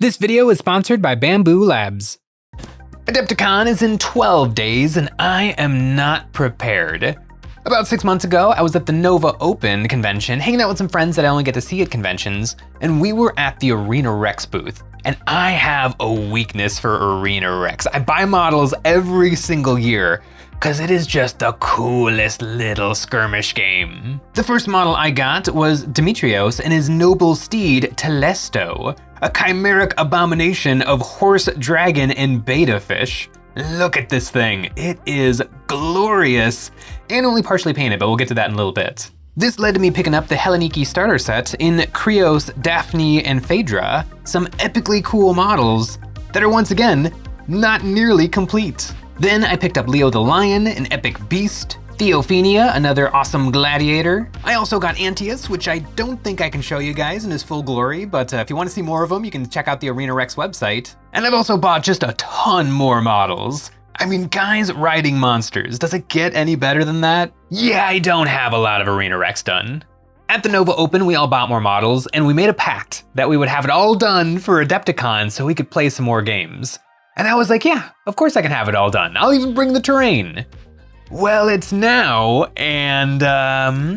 This video is sponsored by Bamboo Labs. Adepticon is in 12 days and I am not prepared. About 6 months ago, I was at the Nova Open convention, hanging out with some friends that I only get to see at conventions, and we were at the Arena Rex booth. And I have a weakness for Arena Rex. I buy models every single year, cause it is just the coolest little skirmish game. The first model I got was Demetrios and his noble steed, Telesto, a chimeric abomination of horse, dragon, and beta fish. Look at this thing, it is glorious, and only partially painted, but we'll get to that in a little bit. This led to me picking up the Helleniki starter set in Krios, Daphne, and Phaedra, some epically cool models that are once again, not nearly complete. Then I picked up Leo the Lion, an epic beast, Theophenia, another awesome gladiator. I also got Antius, which I don't think I can show you guys in his full glory, but if you want to see more of them, you can check out the Arena Rex website. And I've also bought just a ton more models. I mean, guys riding monsters, does it get any better than that? Yeah, I don't have a lot of Arena Rex done. At the Nova Open, we all bought more models, and we made a pact that we would have it all done for Adepticon so we could play some more games. And I was like, yeah, of course I can have it all done. I'll even bring the terrain. Well, it's now, and I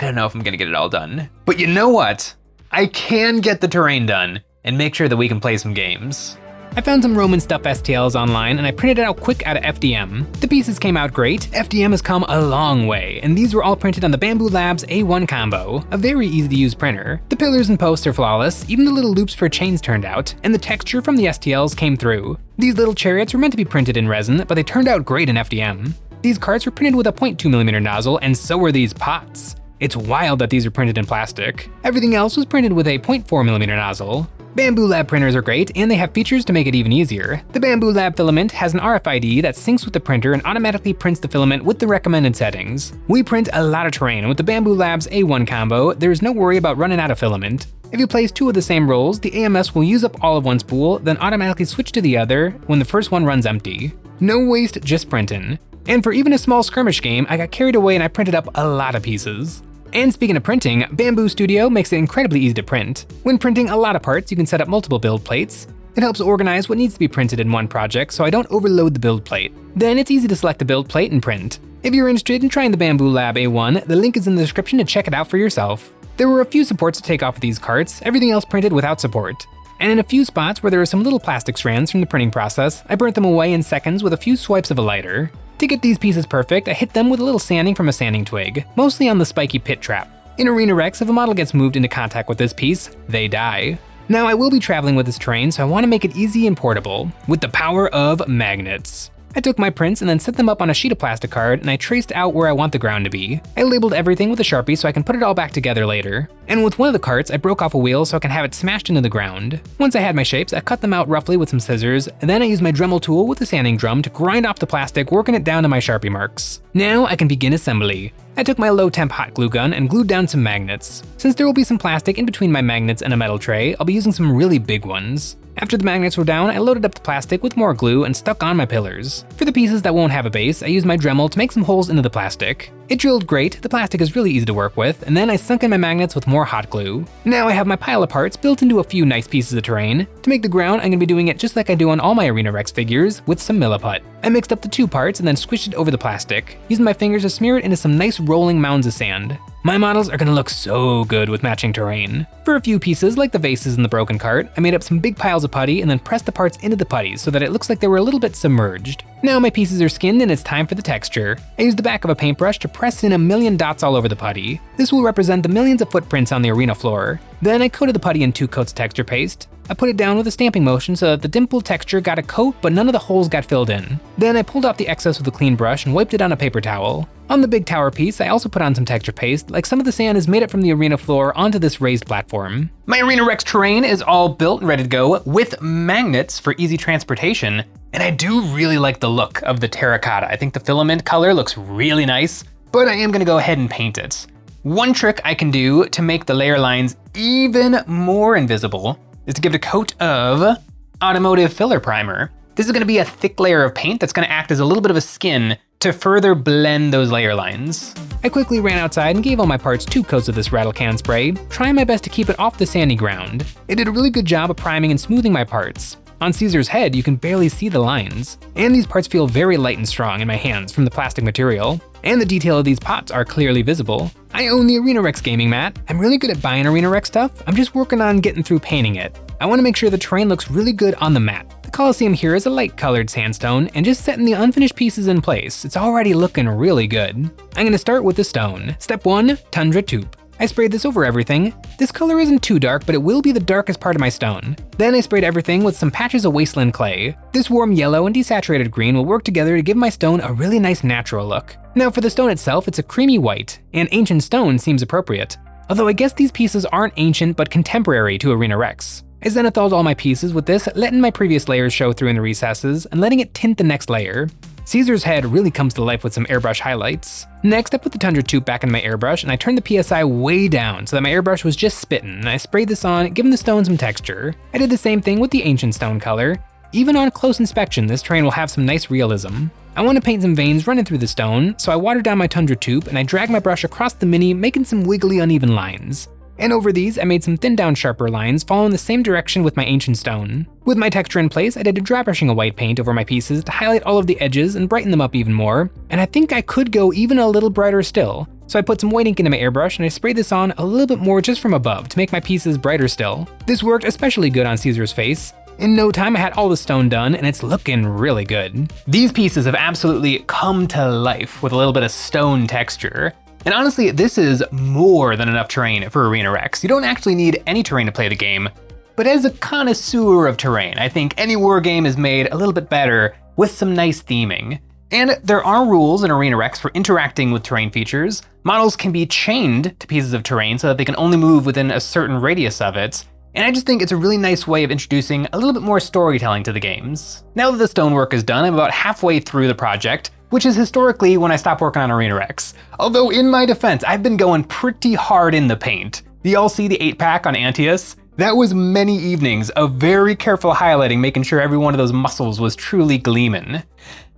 don't know if I'm gonna get it all done. But you know what? I can get the terrain done and make sure that we can play some games. I found some Roman stuff STLs online and I printed it out quick out of FDM. The pieces came out great. FDM has come a long way, and these were all printed on the Bamboo Labs A1 combo, a very easy to use printer. The pillars and posts are flawless, even the little loops for chains turned out, and the texture from the STLs came through. These little chariots were meant to be printed in resin, but they turned out great in FDM. These carts were printed with a 0.2mm nozzle, and so were these pots. It's wild that these are printed in plastic. Everything else was printed with a 0.4mm nozzle. Bamboo Lab printers are great, and they have features to make it even easier. The Bamboo Lab filament has an RFID that syncs with the printer and automatically prints the filament with the recommended settings. We print a lot of terrain, and with the Bamboo Labs A1 combo, there is no worry about running out of filament. If you place 2 of the same rolls, the AMS will use up all of one spool, then automatically switch to the other when the first one runs empty. No waste, just printing. And for even a small skirmish game, I got carried away and I printed up a lot of pieces. And speaking of printing, Bamboo Studio makes it incredibly easy to print. When printing a lot of parts, you can set up multiple build plates. It helps organize what needs to be printed in one project so I don't overload the build plate. Then it's easy to select the build plate and print. If you're interested in trying the Bamboo Lab A1, the link is in the description to check it out for yourself. There were a few supports to take off of these carts, everything else printed without support. And in a few spots where there were some little plastic strands from the printing process, I burnt them away in seconds with a few swipes of a lighter. To get these pieces perfect, I hit them with a little sanding from a sanding twig, mostly on the spiky pit trap. In Arena Rex, if a model gets moved into contact with this piece, they die. Now I will be traveling with this terrain, so I want to make it easy and portable, with the power of magnets. I took my prints and then set them up on a sheet of plastic card, and I traced out where I want the ground to be. I labeled everything with a Sharpie so I can put it all back together later. And with one of the carts, I broke off a wheel so I can have it smashed into the ground. Once I had my shapes, I cut them out roughly with some scissors, and then I used my Dremel tool with a sanding drum to grind off the plastic, working it down to my Sharpie marks. Now I can begin assembly. I took my low-temp hot glue gun and glued down some magnets. Since there will be some plastic in between my magnets and a metal tray, I'll be using some really big ones. After the magnets were down, I loaded up the plastic with more glue and stuck on my pillars. For the pieces that won't have a base, I used my Dremel to make some holes into the plastic. It drilled great, the plastic is really easy to work with, and then I sunk in my magnets with more hot glue. Now I have my pile of parts built into a few nice pieces of terrain. To make the ground, I'm going to be doing it just like I do on all my Arena Rex figures, with some Milliput. I mixed up the 2 parts and then squished it over the plastic, using my fingers to smear it into some nice rolling mounds of sand. My models are gonna look so good with matching terrain. For a few pieces, like the vases in the broken cart, I made up some big piles of putty and then pressed the parts into the putties so that it looks like they were a little bit submerged. Now my pieces are skinned and it's time for the texture. I used the back of a paintbrush to press in a million dots all over the putty. This will represent the millions of footprints on the arena floor. Then I coated the putty in 2 coats of texture paste. I put it down with a stamping motion so that the dimpled texture got a coat but none of the holes got filled in. Then I pulled off the excess with a clean brush and wiped it on a paper towel. On the big tower piece, I also put on some texture paste, like some of the sand is made up from the arena floor onto this raised platform. My Arena Rex terrain is all built and ready to go with magnets for easy transportation, and I do really like the look of the terracotta. I think the filament color looks really nice, but I am gonna go ahead and paint it. One trick I can do to make the layer lines even more invisible is to give it a coat of automotive filler primer. This is going to be a thick layer of paint that's going to act as a little bit of a skin to further blend those layer lines. I quickly ran outside and gave all my parts 2 coats of this rattle can spray, trying my best to keep it off the sandy ground. It did a really good job of priming and smoothing my parts. On Caesar's head, you can barely see the lines. And these parts feel very light and strong in my hands from the plastic material. And the detail of these pots are clearly visible. I own the ArenaRex gaming mat. I'm really good at buying ArenaRex stuff. I'm just working on getting through painting it. I want to make sure the terrain looks really good on the mat. The Colosseum here is a light colored sandstone, and just setting the unfinished pieces in place, it's already looking really good. I'm gonna start with the stone. Step 1, Tundra Taupe. I sprayed this over everything. This color isn't too dark, but it will be the darkest part of my stone. Then I sprayed everything with some patches of wasteland clay. This warm yellow and desaturated green will work together to give my stone a really nice natural look. Now for the stone itself, it's a creamy white, and ancient stone seems appropriate. Although I guess these pieces aren't ancient, but contemporary to ArenaRex. I zenithaled all my pieces with this, letting my previous layers show through in the recesses, and letting it tint the next layer. Caesar's head really comes to life with some airbrush highlights. Next, I put the Tundra Taupe back into my airbrush, and I turned the PSI way down so that my airbrush was just spitting, and I sprayed this on, giving the stone some texture. I did the same thing with the ancient stone color. Even on close inspection, this terrain will have some nice realism. I want to paint some veins running through the stone, so I watered down my Tundra Taupe, and I dragged my brush across the mini, making some wiggly uneven lines. And over these, I made some thinned down sharper lines following the same direction with my ancient stone. With my texture in place, I did a dry brushing of white paint over my pieces to highlight all of the edges and brighten them up even more, and I think I could go even a little brighter still. So I put some white ink into my airbrush and I sprayed this on a little bit more just from above to make my pieces brighter still. This worked especially good on Caesar's face. In no time, I had all the stone done, and it's looking really good. These pieces have absolutely come to life with a little bit of stone texture. And honestly, this is more than enough terrain for ArenaRex. You don't actually need any terrain to play the game, but as a connoisseur of terrain, I think any war game is made a little bit better with some nice theming. And there are rules in ArenaRex for interacting with terrain features. Models can be chained to pieces of terrain so that they can only move within a certain radius of it. And I just think it's a really nice way of introducing a little bit more storytelling to the games. Now that the stonework is done, I'm about halfway through the project, which is historically when I stop working on ArenaRex. Although in my defense, I've been going pretty hard in the paint. Do y'all see the 8-pack on Antius? That was many evenings of very careful highlighting, making sure every one of those muscles was truly gleaming.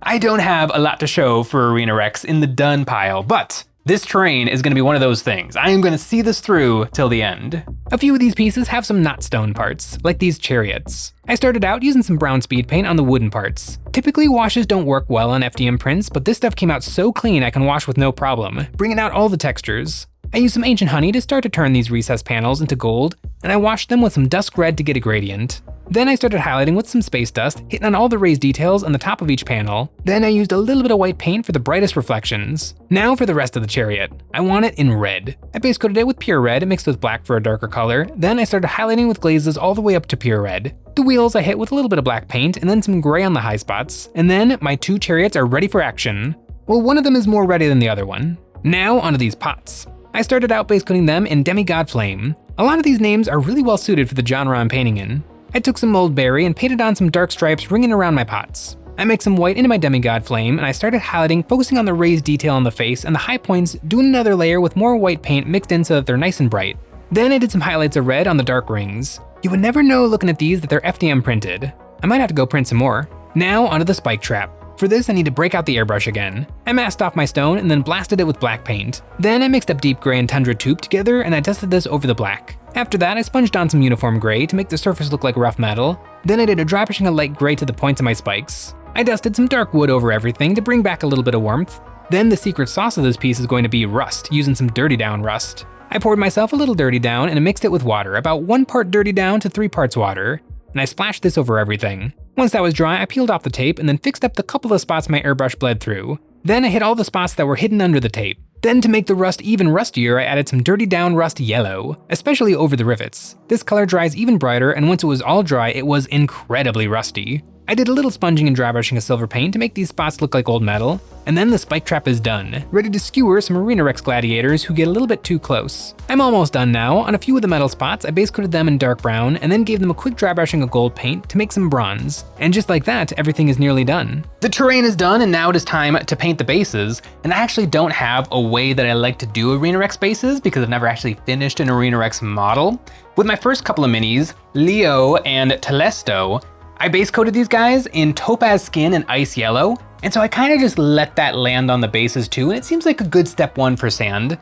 I don't have a lot to show for ArenaRex in the done pile, but this terrain is going to be one of those things. I am going to see this through till the end. A few of these pieces have some not stone parts, like these chariots. I started out using some brown speed paint on the wooden parts. Typically washes don't work well on FDM prints, but this stuff came out so clean I can wash with no problem, bringing out all the textures. I used some ancient honey to start to turn these recessed panels into gold, and I washed them with some dusk red to get a gradient. Then I started highlighting with some space dust, hitting on all the raised details on the top of each panel. Then I used a little bit of white paint for the brightest reflections. Now for the rest of the chariot. I want it in red. I base coated it with pure red mixed with black for a darker color. Then I started highlighting with glazes all the way up to pure red. The wheels I hit with a little bit of black paint and then some gray on the high spots. And then my 2 chariots are ready for action. Well, one of them is more ready than the other one. Now onto these pots. I started out base coating them in Demigod Flame. A lot of these names are really well suited for the genre I'm painting in. I took some mold berry and painted on some dark stripes ringing around my pots. I mixed some white into my Demigod Flame and I started highlighting, focusing on the raised detail on the face and the high points, doing another layer with more white paint mixed in so that they're nice and bright. Then I did some highlights of red on the dark rings. You would never know looking at these that they're FDM printed. I might have to go print some more. Now onto the spike trap. For this, I need to break out the airbrush again. I masked off my stone and then blasted it with black paint. Then I mixed up deep gray and Tundra Taupe together and I dusted this over the black. After that, I sponged on some uniform gray to make the surface look like rough metal. Then I did a dry brushing of light gray to the points of my spikes. I dusted some dark wood over everything to bring back a little bit of warmth. Then the secret sauce of this piece is going to be rust, using some Dirty Down rust. I poured myself a little Dirty Down and I mixed it with water, about 1 part Dirty Down to 3 parts water. And I splashed this over everything. Once that was dry, I peeled off the tape and then fixed up the couple of spots my airbrush bled through. Then I hit all the spots that were hidden under the tape. Then to make the rust even rustier, I added some Dirty Down Rust Yellow, especially over the rivets. This color dries even brighter, and once it was all dry, it was incredibly rusty. I did a little sponging and dry brushing of silver paint to make these spots look like old metal, and then the spike trap is done, ready to skewer some ArenaRex gladiators who get a little bit too close. I'm almost done now. On a few of the metal spots, I base coated them in dark brown and then gave them a quick dry brushing of gold paint to make some bronze. And just like that, everything is nearly done. The terrain is done and now it is time to paint the bases, and I actually don't have a way that I like to do ArenaRex bases because I've never actually finished an ArenaRex model. With my first couple of minis, Leo and Telesto, I base coated these guys in topaz skin and ice yellow, and so I kind of just let that land on the bases too, and it seems like a good step 1 for sand.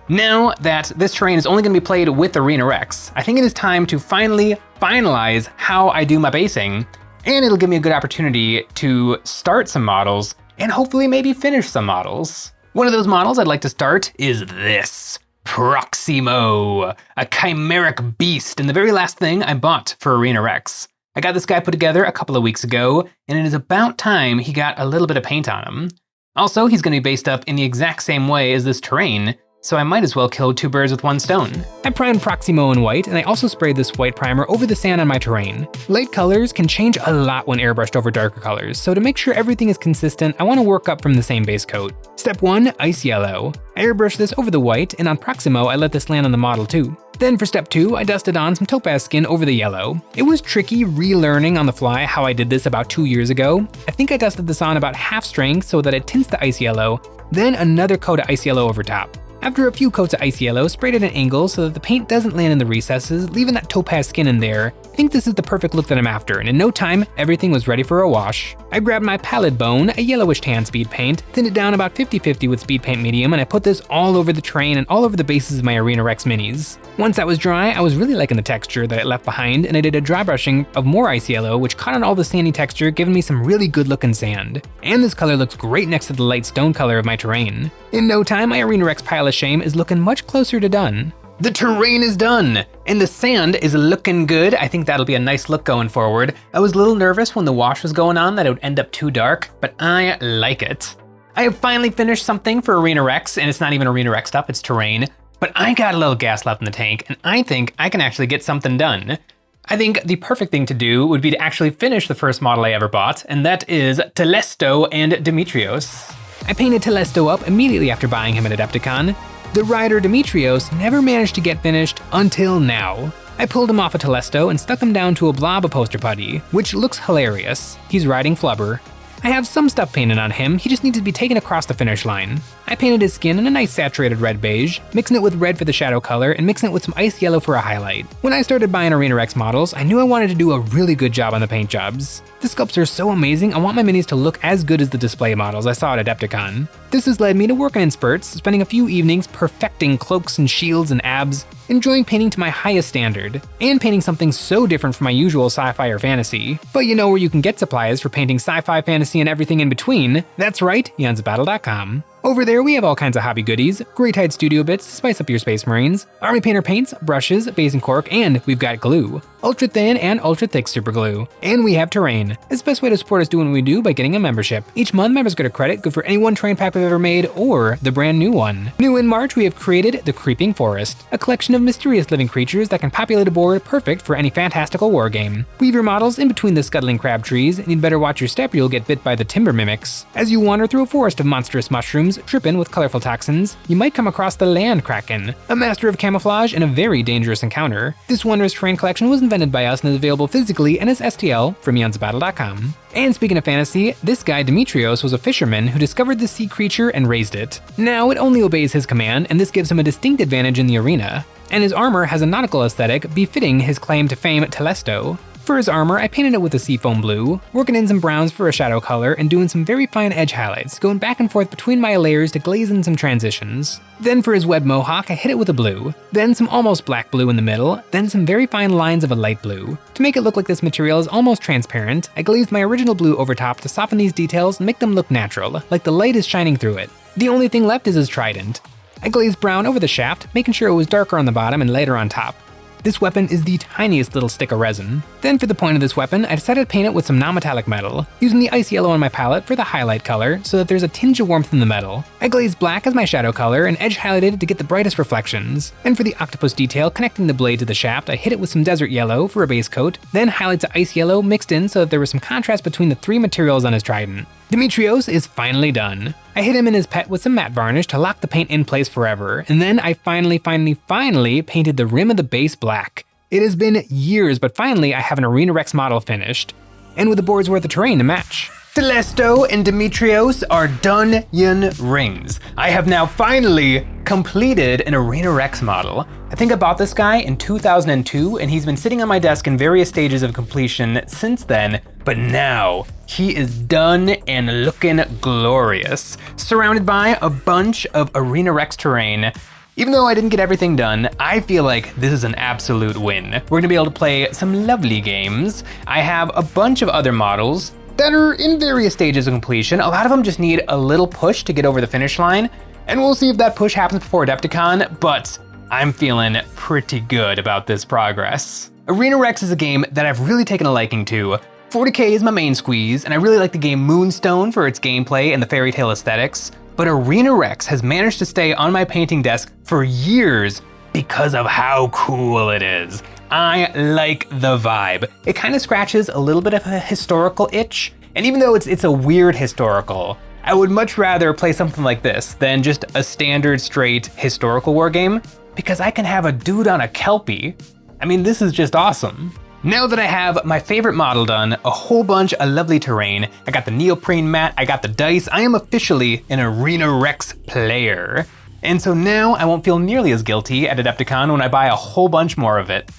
Now that this terrain is only going to be played with Arena Rex, I think it is time to finally finalize how I do my basing, and it'll give me a good opportunity to start some models and hopefully maybe finish some models. One of those models I'd like to start is this. Proximo, a chimeric beast, and the very last thing I bought for Arena Rex. I got this guy put together a couple of weeks ago, and it is about time he got a little bit of paint on him. Also, he's going to be based up in the exact same way as this terrain, so I might as well kill 2 birds with 1 stone. I primed Proximo in white, and I also sprayed this white primer over the sand on my terrain. Light colors can change a lot when airbrushed over darker colors, so to make sure everything is consistent, I want to work up from the same base coat. Step 1, ice yellow. I airbrushed this over the white, and on Proximo I let this land on the model too. Then for step 2, I dusted on some topaz skin over the yellow. It was tricky relearning on the fly how I did this about 2 years ago. I think I dusted this on about half strength so that it tints the ice yellow, then another coat of ice yellow over top. After a few coats of ice yellow, sprayed at an angle so that the paint doesn't land in the recesses, leaving that topaz skin in there. I think this is the perfect look that I'm after, and in no time, everything was ready for a wash. I grabbed my Pallid Bone, a yellowish tan speed paint, thinned it down about 50-50 with speed paint medium, and I put this all over the terrain and all over the bases of my Arena Rex minis. Once that was dry, I was really liking the texture that it left behind, and I did a dry brushing of more ice yellow, which caught on all the sandy texture, giving me some really good looking sand. And this color looks great next to the light stone color of my terrain. In no time, my Arena Rex pile of shame is looking much closer to done. The terrain is done, and the sand is looking good. I think that'll be a nice look going forward. I was a little nervous when the wash was going on that it would end up too dark, but I like it. I have finally finished something for Arena Rex, and it's not even Arena Rex stuff, it's terrain, but I got a little gas left in the tank, and I think I can actually get something done. I think the perfect thing to do would be to actually finish the first model I ever bought, and that is Telesto and Demetrios. I painted Telesto up immediately after buying him at Adepticon. The rider Demetrios never managed to get finished until now. I pulled him off a Telesto and stuck him down to a blob of poster putty, which looks hilarious. He's riding Flubber. I have some stuff painted on him, he just needs to be taken across the finish line. I painted his skin in a nice saturated red beige, mixing it with red for the shadow color and mixing it with some ice yellow for a highlight. When I started buying Arena Rex models, I knew I wanted to do a really good job on the paint jobs. The sculpts are so amazing, I want my minis to look as good as the display models I saw at Adepticon. This has led me to working in spurts, spending a few evenings perfecting cloaks and shields and abs, enjoying painting to my highest standard, and painting something so different from my usual sci-fi or fantasy. But you know where you can get supplies for painting sci-fi, fantasy, and everything in between? That's right, EonsOfBattle.com. Over there we have all kinds of hobby goodies, Grey Tide Studio bits to spice up your Space Marines, Army Painter paints, brushes, basing cork, and we've got glue. Ultra thin and ultra thick super glue. And we have terrain. It's the best way to support us doing what we do by getting a membership. Each month members get a credit good for any one terrain pack we've ever made or the brand new one. New in March we have created the Creeping Forest, a collection of mysterious living creatures that can populate a board perfect for any fantastical war game. Weave your models in between the scuttling crab trees and you'd better watch your step or you'll get bit by the timber mimics. As you wander through a forest of monstrous mushrooms, dripping with colorful toxins, you might come across the Land Kraken, a master of camouflage and a very dangerous encounter. This wondrous terrain collection was invented by us and is available physically and as STL from EonsOfBattle.com. And speaking of fantasy, this guy Demetrios was a fisherman who discovered the sea creature and raised it. Now it only obeys his command, and this gives him a distinct advantage in the arena. And his armor has a nautical aesthetic befitting his claim to fame Telesto. For his armor, I painted it with a seafoam blue, working in some browns for a shadow color and doing some very fine edge highlights, going back and forth between my layers to glaze in some transitions. Then for his web mohawk, I hit it with a blue, then some almost black blue in the middle, then some very fine lines of a light blue. To make it look like this material is almost transparent, I glazed my original blue over top to soften these details and make them look natural, like the light is shining through it. The only thing left is his trident. I glazed brown over the shaft, making sure it was darker on the bottom and lighter on top. This weapon is the tiniest little stick of resin. Then for the point of this weapon, I decided to paint it with some non-metallic metal, using the ice yellow on my palette for the highlight color so that there's a tinge of warmth in the metal. I glazed black as my shadow color and edge highlighted it to get the brightest reflections. And for the octopus detail connecting the blade to the shaft, I hit it with some desert yellow for a base coat, then highlights of ice yellow mixed in so that there was some contrast between the three materials on his trident. Demetrios is finally done. I hit him in his pet with some matte varnish to lock the paint in place forever, and then I finally painted the rim of the base black. It has been years, but finally I have an Arena Rex model finished, and with the board's worth of terrain to match. Telesto and Demetrios are Dunyan Rings. I have now finally completed an Arena Rex model. I think I bought this guy in 2002 and he's been sitting on my desk in various stages of completion since then, but now he is done and looking glorious, surrounded by a bunch of Arena Rex terrain. Even though I didn't get everything done, I feel like this is an absolute win. We're gonna be able to play some lovely games. I have a bunch of other models that are in various stages of completion. A lot of them just need a little push to get over the finish line, and we'll see if that push happens before Adepticon, but I'm feeling pretty good about this progress. Arena Rex is a game that I've really taken a liking to. 40K is my main squeeze, and I really like the game Moonstone for its gameplay and the fairy tale aesthetics, but Arena Rex has managed to stay on my painting desk for years because of how cool it is. I like the vibe. It kind of scratches a little bit of a historical itch, and even though it's a weird historical, I would much rather play something like this than just a standard straight historical war game, because I can have a dude on a Kelpie. I mean, this is just awesome. Now that I have my favorite model done, a whole bunch of lovely terrain, I got the neoprene mat, I got the dice, I am officially an Arena Rex player. And so now I won't feel nearly as guilty at Adepticon when I buy a whole bunch more of it.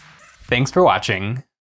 Thanks for watching.